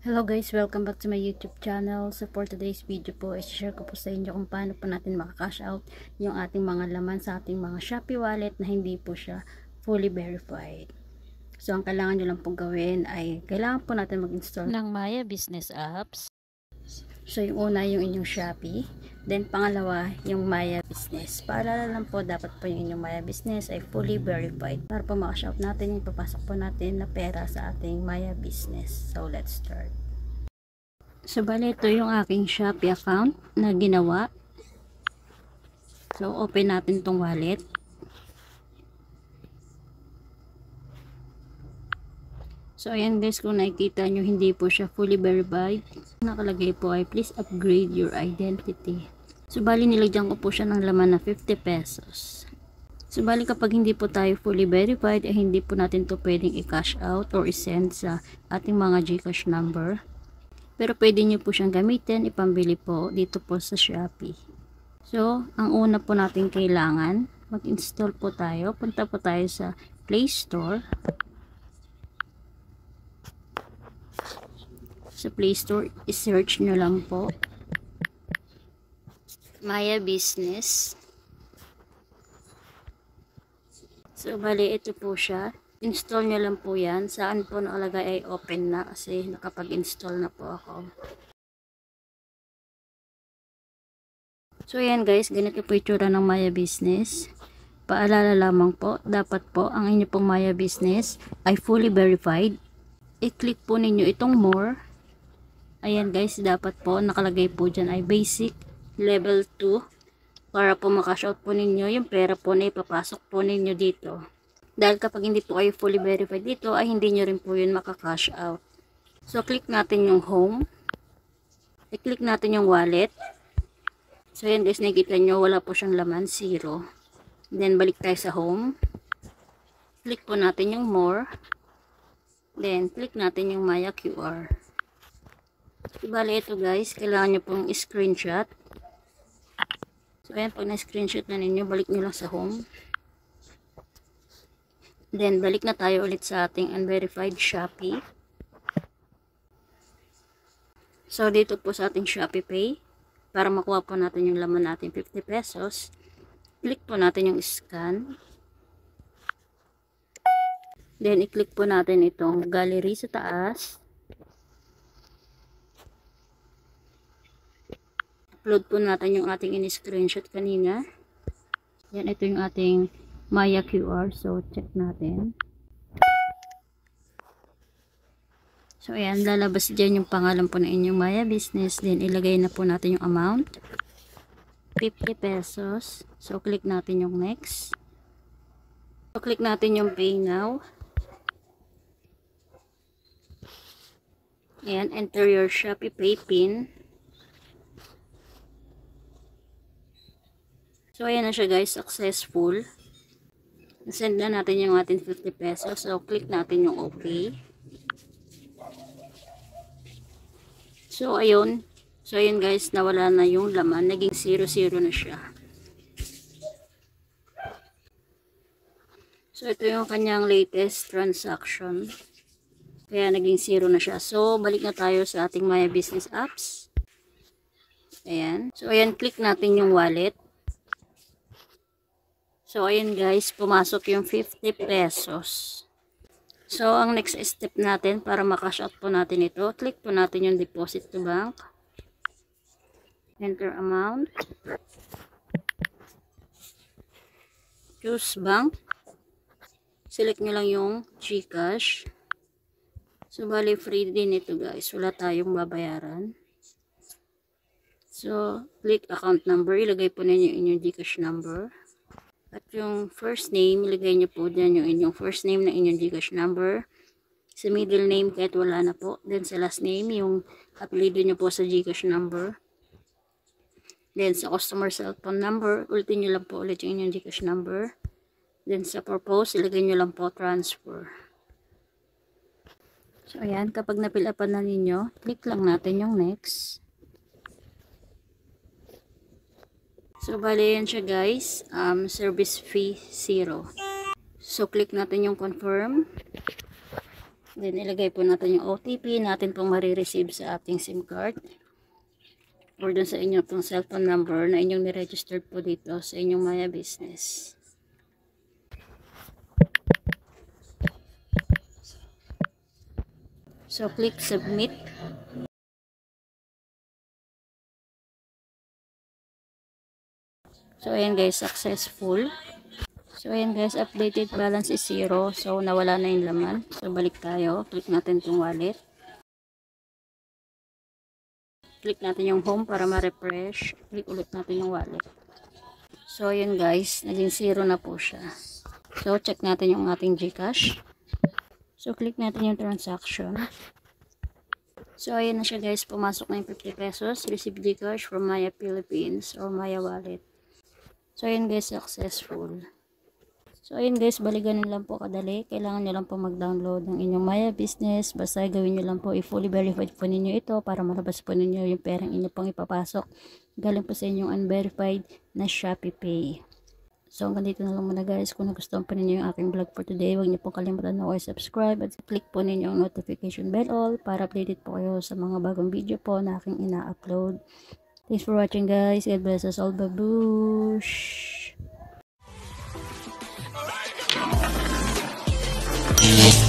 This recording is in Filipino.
Hello guys, welcome back to my YouTube channel. So for today's video po, i-share ko po sa inyo kung paano po natin maka-cash out yung ating mga laman sa ating mga Shopee wallet na hindi po siya fully verified. So ang kailangan nyo lang pong gawin ay kailangan po natin mag-install ng Maya Business Apps. So yung una yung inyong Shopee, then pangalawa yung Maya Business. Paalala lang po, dapat po yung inyong Maya Business ay fully verified para po maka-cash out natin yung papasok po natin na pera sa ating Maya Business. So let's start. So bali ito yung aking Shopee account na ginawa. So open natin tong wallet. So ayan guys, kung nakikita nyo hindi po siya fully verified, nakalagay po ay please upgrade your identity. So bali nilagyan ko po siya ng laman na 50 pesos. So bali kapag hindi po tayo fully verified ay hindi po natin to pwedeng i-cash out or i-send sa ating mga GCash number. Pero pwede nyo po siyang gamitin, ipambili po dito po sa Shopee. So ang una po natin kailangan, mag-install po tayo. Punta po tayo sa Play Store. Sa Play Store, i-search nyo lang po Maya Business. So bali ito po siya. Install nyo lang po yan. Saan po nakalagay ay open na kasi nakapag-install na po ako. So yan guys, ganito po itsura ng Maya Business. Paalala lamang po, dapat po ang inyo pong Maya Business ay fully verified. I-click po ninyo itong more. Ayan guys, dapat po nakalagay po dyan ay basic level 2 para po makash out po ninyo yung pera po na ipapasok po ninyo dito. Dahil kapag hindi po kayo fully verified dito ay hindi nyo rin po yun makakash out. So click natin yung home. I-click natin yung wallet. So yan guys, nakikita nyo wala po siyang laman, 0. Then balik tayo sa home. Click po natin yung more. Then click natin yung Maya QR. Bali ito guys, kailangan nyo pong screenshot. So ayan, pag na-screenshot na ninyo, balik nyo lang sa home. Then balik na tayo ulit sa ating unverified Shopee. So dito po sa ating Shopee Pay, para makuha po natin yung laman natin 50 pesos, click po natin yung scan. Then i-click po natin itong gallery sa taas. Upload po natin yung ating in-screenshot kanina. Yan, ito yung ating Maya QR. So, check natin. So, ayan, lalabas dyan yung pangalan po na inyong Maya Business. Then, ilagay na po natin yung amount. 50 pesos. So, click natin yung next. So, click natin yung Pay Now. Ayan, enter your Shopee Pay PIN. So, ayan na siya guys, successful. Send na natin yung ating 50 pesos. So, click natin yung OK. So, ayun. So, ayun guys, nawala na yung laman. Naging 0-0 na siya. So, ito yung kanyang latest transaction. Kaya, naging 0 na siya. So, balik na tayo sa ating Maya Business Apps. Ayan. So, ayan, click natin yung wallet. So, ayun guys, pumasok yung 50 pesos. So, ang next step natin para makash out po natin ito, click po natin yung deposit to bank. Enter amount. Choose bank. Select nyo lang yung GCash. So, bali free din ito guys. Wala tayong babayaran. So, click account number. Ilagay po ninyo inyong GCash number. At yung first name, ilagay nyo po dyan yung inyong first name na inyong GCash number. Sa middle name, kahit wala na po. Then sa last name, yung apelido nyo po sa GCash number. Then sa customer cellphone number, ulitin nyo lang po ulit yung inyong GCash number. Then sa purpose, ilagay nyo lang po transfer. So ayan, kapag napilapan na ninyo, click lang natin yung next. So, bali yan siya guys. Service fee 0. So, click natin yung confirm. Then, ilagay po natin yung OTP natin pong marireceive sa ating SIM card. Or dun sa inyong pong cellphone number na inyong niregistered po dito sa inyong Maya Business. So, click submit. So, ayan guys, successful. So, ayan guys, updated balance is 0. So, nawala na yung laman. So, balik tayo. Click natin itong wallet. Click natin yung home para ma-refresh. Click ulit natin yung wallet. So, ayan guys, naging 0 na po siya. So, check natin yung ating GCash. So, click natin yung transaction. So, ayan na siya guys, pumasok na yung 50 pesos. Receive GCash from Maya Philippines or Maya Wallet. So, ayan guys, successful. So, ayun guys, bali ganun lang po kadali. Kailangan nyo lang po mag-download ng inyong Maya Business. Basta gawin nyo lang po, i-fully verified po ninyo ito para malabas po ninyo yung perang inyo pong ipapasok. Galing po sa inyong unverified na Shopee Pay. So, hanggang dito na lang muna guys. Kung nagustuhan pa ninyo yung aking vlog for today, huwag nyo po kalimutan na subscribe at click po ninyo ang notification bell all para updated po kayo sa mga bagong video po na aking ina-upload. Thanks for watching guys. God bless us all. Babush! Yeah.